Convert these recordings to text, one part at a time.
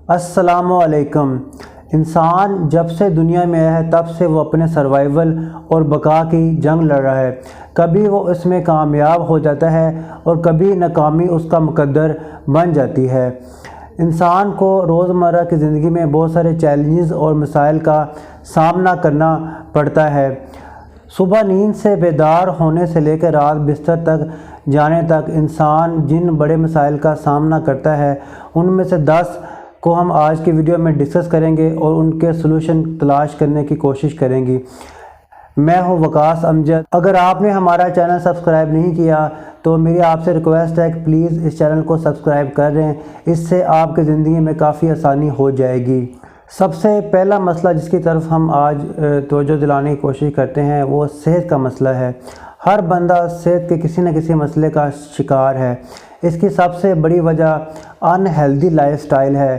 السلام علیکم۔ انسان جب سے دنیا میں آیا ہے تب سے وہ اپنے سروائیول اور بقا کی جنگ لڑ رہا ہے۔ کبھی وہ اس میں کامیاب ہو جاتا ہے اور کبھی ناکامی اس کا مقدر بن جاتی ہے۔ انسان کو روزمرہ کی زندگی میں بہت سارے چیلنجز اور مسائل کا سامنا کرنا پڑتا ہے۔ صبح نیند سے بیدار ہونے سے لے کر رات بستر تک جانے تک انسان جن بڑے مسائل کا سامنا کرتا ہے ان میں سے 10 کو ہم آج کی ویڈیو میں ڈسکس کریں گے اور ان کے سلوشن تلاش کرنے کی کوشش کریں گی۔ میں ہوں وقاص امجد۔ اگر آپ نے ہمارا چینل سبسکرائب نہیں کیا تو میری آپ سے ریکویسٹ ہے کہ پلیز اس چینل کو سبسکرائب کر لیں، اس سے آپ کی زندگی میں کافی آسانی ہو جائے گی۔ سب سے پہلا مسئلہ جس کی طرف ہم آج توجہ دلانے کی کوشش کرتے ہیں وہ صحت کا مسئلہ ہے۔ ہر بندہ صحت کے کسی نہ کسی مسئلے کا شکار ہے۔ اس کی سب سے بڑی وجہ ان ہیلدی لائف سٹائل ہے۔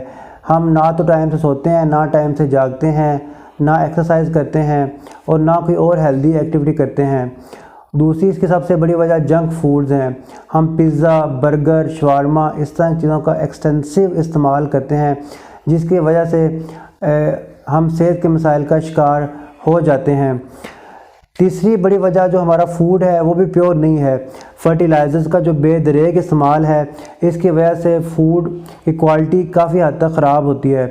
ہم نہ تو ٹائم سے سوتے ہیں، نہ ٹائم سے جاگتے ہیں، نہ ایکسرسائز کرتے ہیں اور نہ کوئی اور ہیلدی ایکٹیویٹی کرتے ہیں۔ دوسری اس کی سب سے بڑی وجہ جنک فوڈز ہیں۔ ہم پیزا، برگر، شاورما اس طرح کی چیزوں کا ایکسٹینسو استعمال کرتے ہیں جس کی وجہ سے ہم صحت کے مسائل کا شکار ہو جاتے ہیں۔ تیسری بڑی وجہ جو ہمارا فوڈ ہے وہ بھی پیور نہیں ہے۔ فرٹیلائزرز کا جو بے دریغ استعمال ہے اس کی وجہ سے فوڈ کی کوالٹی کافی حد تک خراب ہوتی ہے۔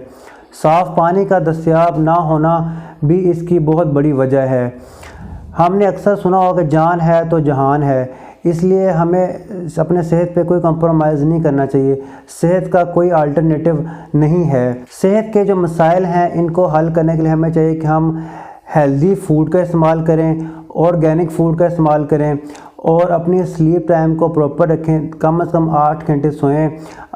صاف پانی کا دستیاب نہ ہونا بھی اس کی بہت بڑی وجہ ہے۔ ہم نے اکثر سنا ہوگا کہ جان ہے تو جہان ہے، اس لیے ہمیں اپنے صحت پہ کوئی کمپرومائز نہیں کرنا چاہیے۔ صحت کا کوئی الٹرنیٹیو نہیں ہے۔ صحت کے جو مسائل ہیں ان کو حل کرنے کے لیے ہمیں چاہیے کہ ہم ہیلدی فوڈ کا استعمال کریں، آرگینک فوڈ کا استعمال کریں اور اپنی سلیپ ٹائم کو پراپر رکھیں، کم از کم 8 گھنٹے سوئیں،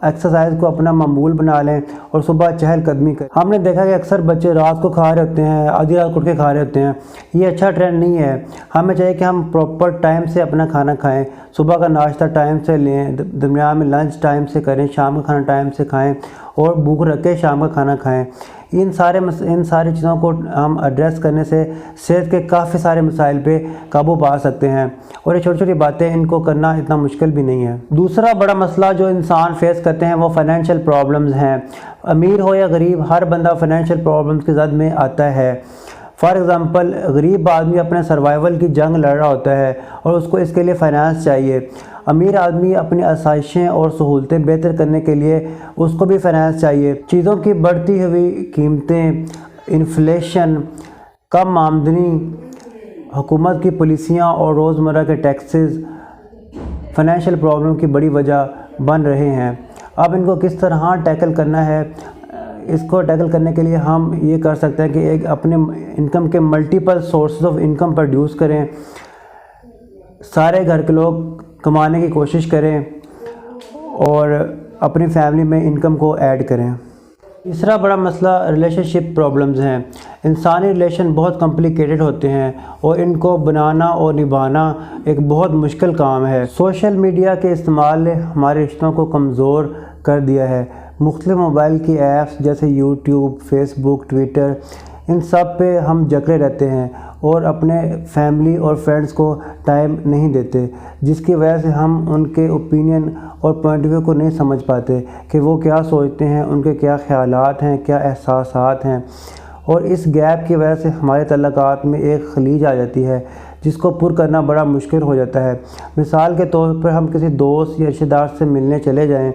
ایکسرسائز کو اپنا معمول بنا لیں اور صبح چہل قدمی کریں۔ ہم نے دیکھا کہ اکثر بچے رات کو کھا رہے ہوتے ہیں، آدھی رات کو اٹھ کے کھا رہے ہوتے ہیں، یہ اچھا ٹرینڈ نہیں ہے۔ ہمیں چاہیے کہ ہم پراپر ٹائم سے اپنا کھانا کھائیں، صبح کا ناشتہ ٹائم سے لیں، درمیان میں لنچ ٹائم سے کریں، شام کا کھانا ٹائم سے کھائیں اور بھوک رکھ کے شام کا کھانا کھائیں۔ ان ساری چیزوں کو ہم ایڈریس کرنے سے صحت کے کافی سارے مسائل پہ قابو پا سکتے ہیں اور یہ چھوٹی چھوٹی باتیں ان کو کرنا اتنا مشکل بھی نہیں ہے۔ دوسرا بڑا مسئلہ جو انسان فیس کرتے ہیں وہ فائنینشیل پرابلمز ہیں۔ امیر ہو یا غریب ہر بندہ فائنینشیل پرابلمز کی زد میں آتا ہے۔ فار ایگزامپل غریب آدمی اپنے سروائیول کی جنگ لڑ رہا ہوتا ہے اور اس کو اس کے لیے فائنانس چاہیے۔ امیر آدمی اپنی آسائشیں اور سہولتیں بہتر کرنے کے لیے اس کو بھی فائنانس چاہیے۔ چیزوں کی بڑھتی ہوئی قیمتیں، انفلیشن، کم آمدنی، حکومت کی پالیسیاں اور روزمرہ کے ٹیکسز فائنینشیل پرابلم کی بڑی وجہ بن رہے ہیں۔ اب ان کو کس طرح ٹیکل کرنا ہے، اس کو ٹیکل کرنے کے لیے ہم یہ کر سکتے ہیں کہ ایک اپنے انکم کے multiple sources of income produce کریں، سارے گھر کے لوگ کمانے کی کوشش کریں اور اپنی فیملی میں انکم کو ایڈ کریں۔ تیسرا بڑا مسئلہ ریلیشن شپ پرابلمز ہیں۔ انسانی ریلیشن بہت کمپلیکیٹڈ ہوتے ہیں اور ان کو بنانا اور نبھانا ایک بہت مشکل کام ہے۔ سوشل میڈیا کے استعمال نے ہمارے رشتوں کو کمزور کر دیا ہے۔ مختلف موبائل کی ایپس جیسے یوٹیوب، فیس بک، ٹویٹر، ان سب پہ ہم جکڑے رہتے ہیں اور اپنے فیملی اور فرینڈز کو ٹائم نہیں دیتے، جس کی وجہ سے ہم ان کے اوپینین اور پوائنٹ آف ویو کو نہیں سمجھ پاتے کہ وہ کیا سوچتے ہیں، ان کے کیا خیالات ہیں، کیا احساسات ہیں، اور اس گیپ کی وجہ سے ہمارے تعلقات میں ایک خلیج آ جاتی ہے جس کو پر کرنا بڑا مشکل ہو جاتا ہے۔ مثال کے طور پر ہم کسی دوست یا رشتہ دار سے ملنے چلے جائیں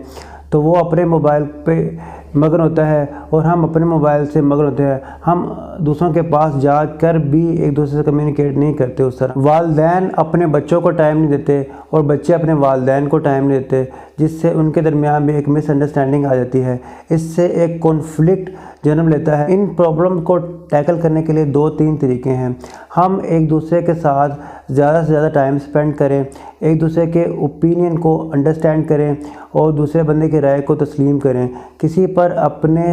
تو وہ اپنے موبائل پہ مگن ہوتا ہے اور ہم اپنے موبائل سے مگن ہوتے ہیں۔ ہم دوسروں کے پاس جا کر بھی ایک دوسرے سے کمیونیکیٹ نہیں کرتے اس طرح۔ والدین اپنے بچوں کو ٹائم نہیں دیتے اور بچے اپنے والدین کو ٹائم نہیں دیتے، جس سے ان کے درمیان بھی ایک مس انڈرسٹینڈنگ آ جاتی ہے۔ اس سے ایک کانفلکٹ جنم لیتا ہے۔ ان پرابلم کو ٹیکل کرنے کے لیے 2-3 طریقے ہیں۔ ہم ایک دوسرے کے ساتھ زیادہ سے زیادہ ٹائم سپینڈ کریں، ایک دوسرے کے اوپینین کو انڈرسٹینڈ کریں اور دوسرے بندے کی رائے کو تسلیم کریں، کسی پر اپنے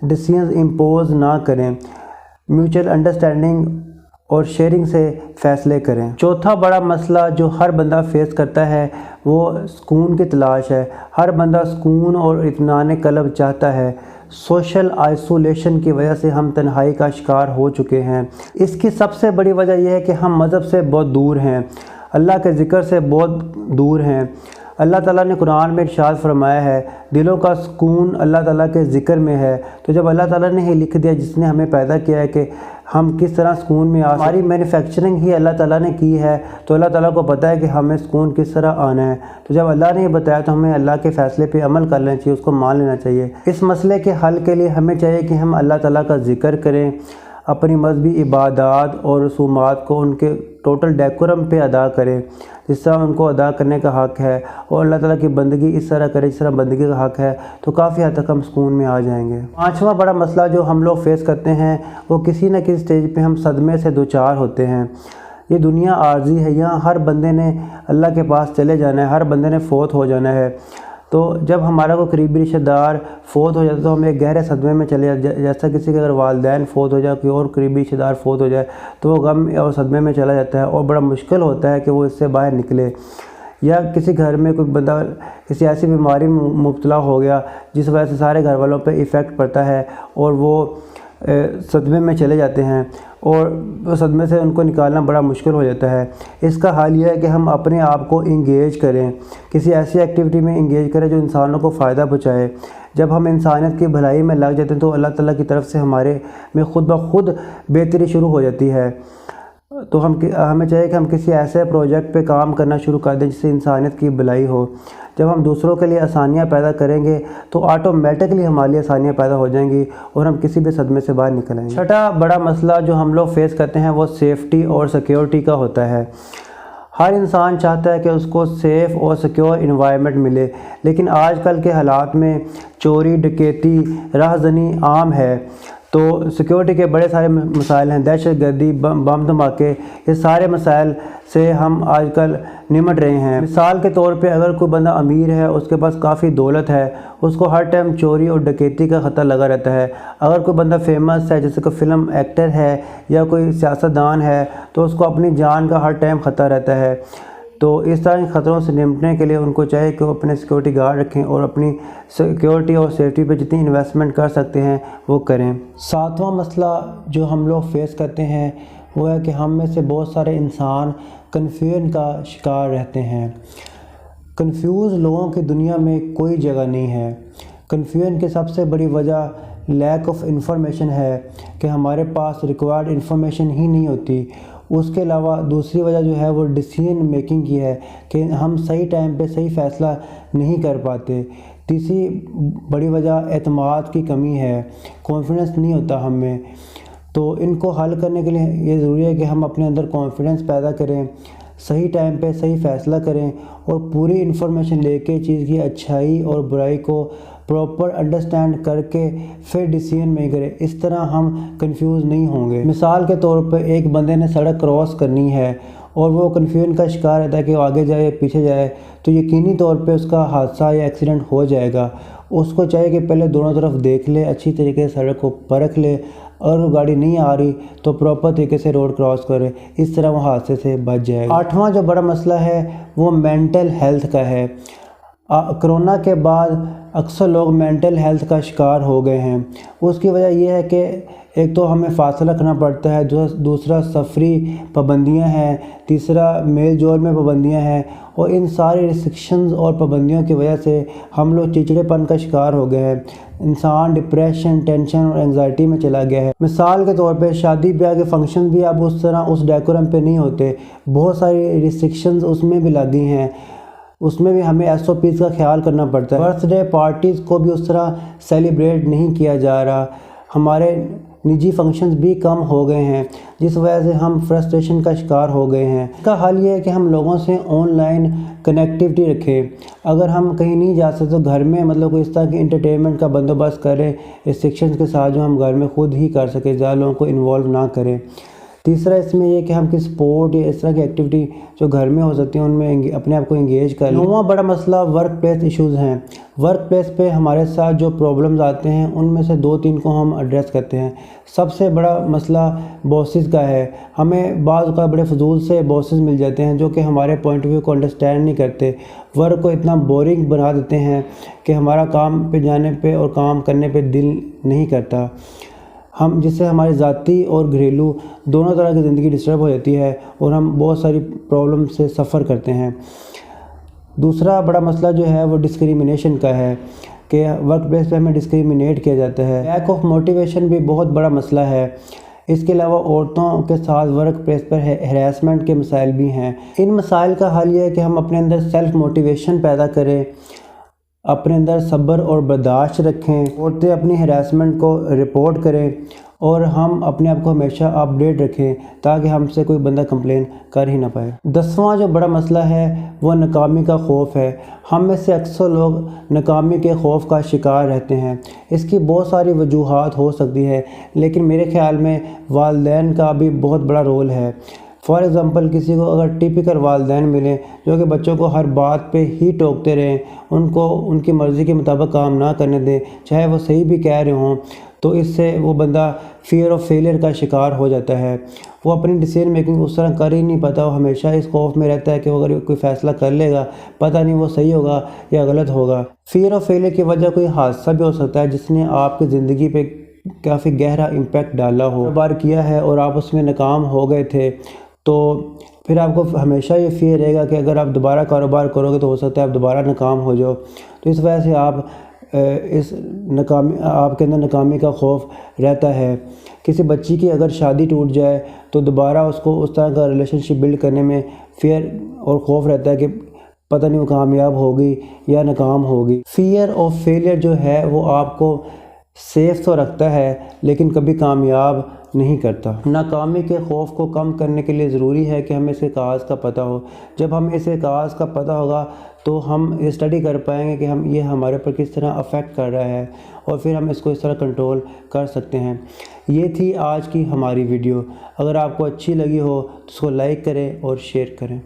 ڈیسیژنز امپوز نہ کریں، میوچل انڈرسٹینڈنگ اور شیئرنگ سے فیصلے کریں۔ چوتھا بڑا مسئلہ جو ہر بندہ فیس کرتا ہے وہ سکون کی تلاش ہے۔ ہر بندہ سکون اور اطمینان قلب چاہتا ہے۔ سوشل آئسولیشن کی وجہ سے ہم تنہائی کا شکار ہو چکے ہیں۔ اس کی سب سے بڑی وجہ یہ ہے کہ ہم مذہب سے بہت دور ہیں، اللہ کے ذکر سے بہت دور ہیں۔ اللہ تعالیٰ نے قرآن میں ارشاد فرمایا ہے دلوں کا سکون اللہ تعالیٰ کے ذکر میں ہے۔ تو جب اللہ تعالیٰ نے ہی لکھ دیا، جس نے ہمیں پیدا کیا ہے کہ ہم کس طرح سکون میں ہماری مینوفیکچرنگ ہی اللہ تعالیٰ نے کی ہے، تو اللہ تعالیٰ کو پتہ ہے کہ ہمیں سکون کس طرح آنا ہے۔ تو جب اللہ نے یہ بتایا تو ہمیں اللہ کے فیصلے پہ عمل کر لینا چاہیے، اس کو مان لینا چاہیے۔ اس مسئلے کے حل کے لیے ہمیں چاہیے کہ ہم اللہ تعالیٰ کا ذکر کریں، اپنی مذہبی عبادات اور رسومات کو ان کے ٹوٹل ڈیکورم پہ ادا کریں جس طرح ان کو ادا کرنے کا حق ہے، اور اللہ تعالیٰ کی بندگی اس طرح کریں جس طرح بندگی کا حق ہے، تو کافی حد تک ہم سکون میں آ جائیں گے۔ پانچواں بڑا مسئلہ جو ہم لوگ فیس کرتے ہیں وہ کسی نہ کسی سٹیج پہ ہم صدمے سے دوچار ہوتے ہیں۔ یہ دنیا عارضی ہے، یہاں ہر بندے نے اللہ کے پاس چلے جانا ہے، ہر بندے نے فوت ہو جانا ہے۔ تو جب ہمارا کوئی قریبی رشتہ دار فوت ہو جاتا ہے تو ہم ایک گہرے صدمے میں چلے جاتے، جیسا کسی کے اگر والدین فوت ہو جائے، کوئی اور قریبی رشتہ دار فوت ہو جائے تو وہ غم اور صدمے میں چلا جاتا ہے، اور بڑا مشکل ہوتا ہے کہ وہ اس سے باہر نکلے۔ یا کسی گھر میں کوئی بندہ کسی ایسی بیماری میں مبتلا ہو گیا جس وجہ سے سارے گھر والوں پہ ایفیکٹ پڑتا ہے اور وہ صدمے میں چلے جاتے ہیں، اور اس صدمے سے ان کو نکالنا بڑا مشکل ہو جاتا ہے۔ اس کا حل یہ ہے کہ ہم اپنے آپ کو انگیج کریں، کسی ایسی ایکٹیویٹی میں انگیج کریں جو انسانوں کو فائدہ پہنچائے۔ جب ہم انسانیت کی بھلائی میں لگ جاتے ہیں تو اللہ تعالیٰ کی طرف سے ہمارے میں خود بخود بہتری شروع ہو جاتی ہے۔ تو ہمیں چاہیے کہ ہم کسی ایسے پروجیکٹ پہ کام کرنا شروع کر دیں جس سے انسانیت کی بھلائی ہو۔ جب ہم دوسروں کے لیے آسانیاں پیدا کریں گے تو آٹومیٹکلی ہمارے لیے آسانیاں پیدا ہو جائیں گی اور ہم کسی بھی صدمے سے باہر نکل آئیں گے۔ چھٹا بڑا مسئلہ جو ہم لوگ فیس کرتے ہیں وہ سیفٹی اور سیکیورٹی کا ہوتا ہے۔ ہر انسان چاہتا ہے کہ اس کو سیف اور سیکیور انوائرمنٹ ملے، لیکن آج کل کے حالات میں چوری، ڈکیتی، راہ زنی عام ہے۔ تو سیکیورٹی کے بڑے سارے مسائل ہیں، دہشت گردی، بم دھماکے، یہ سارے مسائل سے ہم آج کل نمٹ رہے ہیں۔ مثال کے طور پہ اگر کوئی بندہ امیر ہے، اس کے پاس کافی دولت ہے، اس کو ہر ٹائم چوری اور ڈکیتی کا خطرہ لگا رہتا ہے۔ اگر کوئی بندہ فیمس ہے، جیسے کوئی فلم ایکٹر ہے یا کوئی سیاستدان ہے، تو اس کو اپنی جان کا ہر ٹائم خطرہ رہتا ہے۔ تو اس طرح کے خطروں سے نمٹنے کے لیے ان کو چاہیے کہ وہ اپنے سیکیورٹی گارڈ رکھیں اور اپنی سیکیورٹی اور سیفٹی پہ جتنی انویسٹمنٹ کر سکتے ہیں وہ کریں۔ ساتواں مسئلہ جو ہم لوگ فیس کرتے ہیں وہ ہے کہ ہم میں سے بہت سارے انسان کنفیوژن کا شکار رہتے ہیں۔ کنفیوز لوگوں کی دنیا میں کوئی جگہ نہیں ہے۔ کنفیوژن کی سب سے بڑی وجہ لیک آف انفارمیشن ہے کہ ہمارے پاس ریکوائرڈ انفارمیشن ہی نہیں ہوتی۔ اس کے علاوہ دوسری وجہ جو ہے وہ ڈیسیژن میکنگ کی ہے کہ ہم صحیح ٹائم پہ صحیح فیصلہ نہیں کر پاتے۔ تیسری بڑی وجہ اعتماد کی کمی ہے، کانفیڈنس نہیں ہوتا ہم میں۔ تو ان کو حل کرنے کے لیے یہ ضروری ہے کہ ہم اپنے اندر کانفیڈنس پیدا کریں، صحیح ٹائم پہ صحیح فیصلہ کریں اور پوری انفارمیشن لے کے چیز کی اچھائی اور برائی کو پراپر انڈرسٹینڈ کر کے پھر ڈیسیژن میں کریں۔ اس طرح ہم کنفیوز نہیں ہوں گے۔ مثال کے طور پہ ایک بندے نے سڑک کراس کرنی ہے اور وہ کنفیوژن کا شکار رہتا ہے کہ وہ آگے جائے پیچھے جائے، تو یقینی طور پہ اس کا حادثہ یا ایکسیڈنٹ ہو جائے گا۔ اس کو چاہیے کہ پہلے دونوں طرف دیکھ لے، اچھی طریقے سے سڑک کو پرکھ لے، اگر وہ گاڑی نہیں آ رہی تو پراپر طریقے سے روڈ کراس کرے، اس طرح وہ حادثے سے بچ جائے گا۔ آٹھواں جو بڑا مسئلہ ہے وہ مینٹل ہیلتھ کا ہے۔ کرونا کے بعد اکثر لوگ مینٹل ہیلتھ کا شکار ہو گئے ہیں۔ اس کی وجہ یہ ہے کہ ایک تو ہمیں فاصلہ رکھنا پڑتا ہے، دوسرا سفری پابندیاں ہیں، تیسرا میل جول میں پابندیاں ہیں، اور ان ساری ریسٹرکشنز اور پابندیوں کی وجہ سے ہم لوگ چڑچڑے پن کا شکار ہو گئے ہیں۔ انسان ڈپریشن، ٹینشن اور انگزائٹی میں چلا گیا ہے۔ مثال کے طور پہ شادی بیاہ کے فنکشن بھی اب اس طرح اس ڈیکورم پہ نہیں ہوتے، بہت ساری ریسٹرکشنز اس میں بھی لگی ہیں، اس میں بھی ہمیں SOPs کا خیال کرنا پڑتا ہے۔ برتھ ڈے پارٹیز کو بھی اس طرح سیلیبریٹ نہیں کیا جا رہا، ہمارے نجی فنکشنز بھی کم ہو گئے ہیں، جس وجہ سے ہم فرسٹریشن کا شکار ہو گئے ہیں۔ اس کا حل یہ ہے کہ ہم لوگوں سے آن لائن کنیکٹیوٹی رکھیں۔ اگر ہم کہیں نہیں جا سکتے تو گھر میں کوئی اس طرح کی انٹرٹینمنٹ کا بندوبست کریں ریسٹرکشنز کے ساتھ، جو ہم گھر میں خود ہی کر سکیں، زیادہ لوگوں کو انوالو نہ کریں۔ تیسرا اس میں یہ کہ ہم کسی سپورٹ یا اس طرح کی ایکٹیویٹی جو گھر میں ہو سکتی ہیں ان میں اپنے آپ کو انگیج کر لیں۔ نواں بڑا مسئلہ ورک پلیس ایشوز ہیں۔ ورک پلیس پہ ہمارے ساتھ جو پرابلمز آتے ہیں ان میں سے 2-3 کو ہم ایڈریس کرتے ہیں۔ سب سے بڑا مسئلہ باسز کا ہے۔ ہمیں بعض اوقات بڑے فضول سے باسز مل جاتے ہیں جو کہ ہمارے پوائنٹ آف ویو کو انڈرسٹینڈ نہیں کرتے، ورک کو اتنا بورنگ بنا دیتے ہیں کہ ہمارا کام پہ جانے پہ اور کام کرنے پہ دل نہیں کرتا، جس سے ہماری ذاتی اور گھریلو دونوں طرح کی زندگی ڈسٹرب ہو جاتی ہے اور ہم بہت ساری پرابلم سے سفر کرتے ہیں۔ دوسرا بڑا مسئلہ جو ہے وہ ڈسکریمنیشن کا ہے کہ ورک پلیس پہ ہمیں ڈسکریمنیٹ کیا جاتا ہے۔ لیک آف موٹیویشن بھی بہت بڑا مسئلہ ہے۔ اس کے علاوہ عورتوں کے ساتھ ورک پلیس پر ہراسمنٹ کے مسائل بھی ہیں۔ ان مسائل کا حل یہ ہے کہ ہم اپنے اندر سیلف موٹیویشن پیدا کریں، اپنے اندر صبر اور برداشت رکھیں، عورتیں اپنی ہراسمنٹ کو رپورٹ کریں اور ہم اپنے آپ کو ہمیشہ اپ ڈیٹ رکھیں تاکہ ہم سے کوئی بندہ کمپلین کر ہی نہ پائے۔ 10واں جو بڑا مسئلہ ہے وہ ناکامی کا خوف ہے۔ ہم میں سے اکثر لوگ ناکامی کے خوف کا شکار رہتے ہیں۔ اس کی بہت ساری وجوہات ہو سکتی ہے، لیکن میرے خیال میں والدین کا بھی بہت بڑا رول ہے۔ فار ایگزامپل کسی کو اگر ٹیپیکل والدین ملیں جو کہ بچوں کو ہر بات پہ ہی ٹوکتے رہیں، ان کو ان کی مرضی کے مطابق کام نہ کرنے دیں چاہے وہ صحیح بھی کہہ رہے ہوں، تو اس سے وہ بندہ فیئر آف فیلئر کا شکار ہو جاتا ہے۔ وہ اپنی ڈیسیژن میکنگ اس طرح کر ہی نہیں پاتا، وہ ہمیشہ اس خوف میں رہتا ہے کہ وہ اگر کوئی فیصلہ کر لے گا پتہ نہیں وہ صحیح ہوگا یا غلط ہوگا۔ فیئر آف فیلئر کی وجہ کوئی حادثہ بھی ہو سکتا ہے جس نے آپ کی زندگی پہ کافی گہرا امپیکٹ ڈالا ہو، بار کیا ہے اور آپ اس میں ناکام ہو گئے تھے، تو پھر آپ کو ہمیشہ یہ فیئر رہے گا کہ اگر آپ دوبارہ کاروبار کرو گے تو ہو سکتا ہے آپ دوبارہ ناکام ہو جاؤ۔ تو اس وجہ سے آپ آپ کے اندر ناکامی کا خوف رہتا ہے۔ کسی بچی کی اگر شادی ٹوٹ جائے تو دوبارہ اس کو اس طرح کا ریلیشن شپ بلڈ کرنے میں فیئر اور خوف رہتا ہے کہ پتہ نہیں وہ کامیاب ہوگی یا ناکام ہوگی۔ فیئر آف فیلئر جو ہے وہ آپ کو سیف تو رکھتا ہے لیکن کبھی کامیاب نہیں کرتا۔ ناکامی کے خوف کو کم کرنے کے لیے ضروری ہے کہ ہمیں اس کے کاز کا پتہ ہو۔ جب ہمیں اس کے کاز کا پتہ ہوگا تو ہم یہ اسٹڈی کر پائیں گے کہ یہ ہمارے پر کس طرح افیکٹ کر رہا ہے اور پھر ہم اس کو اس طرح کنٹرول کر سکتے ہیں۔ یہ تھی آج کی ہماری ویڈیو۔ اگر آپ کو اچھی لگی ہو تو اس کو لائک کریں اور شیئر کریں۔